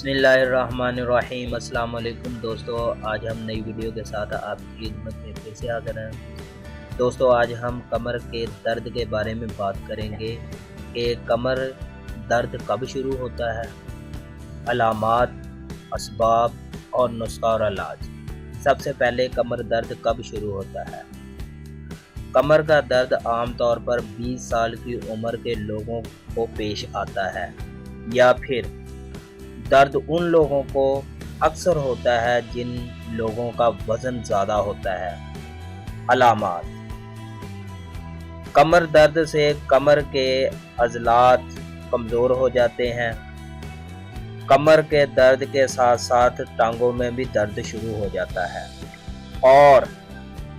बिस्मिल्लाहिर्रहमानिर्रहीम। अस्सलाम वालेकुम दोस्तों, आज हम नई वीडियो के साथ आपकी खिदमत में फिर से हाज़िर हैं। दोस्तों, आज हम कमर के दर्द के बारे में बात करेंगे कि कमर दर्द कब शुरू होता है, अलामात, असबाब और नुस्खा और इलाज। सबसे पहले कमर दर्द कब शुरू होता है। कमर का दर्द आम तौर पर 20 साल की उम्र के लोगों को पेश आता है, या फिर दर्द उन लोगों को अक्सर होता है जिन लोगों का वज़न ज़्यादा होता है। अलामात: कमर दर्द से कमर के अज़लात कमज़ोर हो जाते हैं। कमर के दर्द के साथ साथ टांगों में भी दर्द शुरू हो जाता है और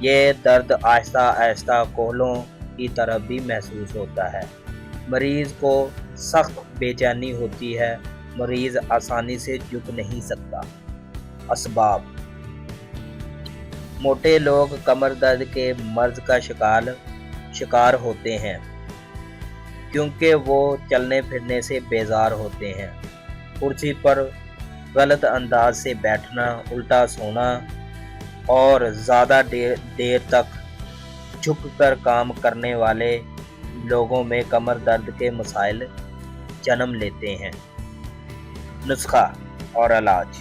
ये दर्द आहिस्ता आहिस्ता कोहलों की तरफ भी महसूस होता है। मरीज़ को सख्त बेचैनी होती है, मरीज़ आसानी से झुक नहीं सकता। असबाब: मोटे लोग कमर दर्द के मर्ज का शिकार होते हैं क्योंकि वो चलने फिरने से बेजार होते हैं। कुर्सी पर गलत अंदाज से बैठना, उल्टा सोना और ज़्यादा देर तक झुककर काम करने वाले लोगों में कमर दर्द के मसाइल जन्म लेते हैं। नुस्खा और इलाज: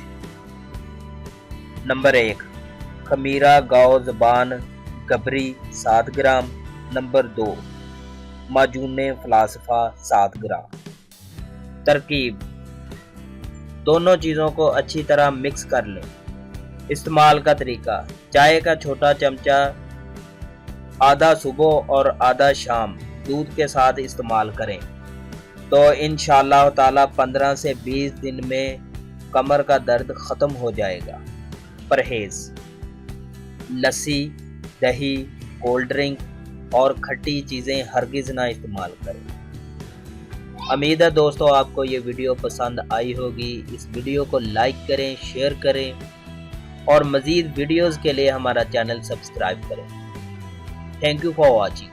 नंबर 1, खमीरा गाओ ज़बान गबरी 7 ग्राम। नंबर 2, माजून फ़लासफ़ा 7 ग्राम। तरकीब: दोनों चीज़ों को अच्छी तरह मिक्स कर लें। इस्तेमाल का तरीका: चाय का छोटा चमचा आधा सुबह और आधा शाम दूध के साथ इस्तेमाल करें तो इंशाअल्लाह ताला 15 से 20 दिन में कमर का दर्द ख़त्म हो जाएगा। परहेज़: लस्सी, दही, कोल्ड ड्रिंक और खट्टी चीज़ें हरगिज़ ना इस्तेमाल करें। उम्मीद है दोस्तों आपको ये वीडियो पसंद आई होगी। इस वीडियो को लाइक करें, शेयर करें और मज़ीद वीडियोज़ के लिए हमारा चैनल सब्सक्राइब करें। Thank you for watching.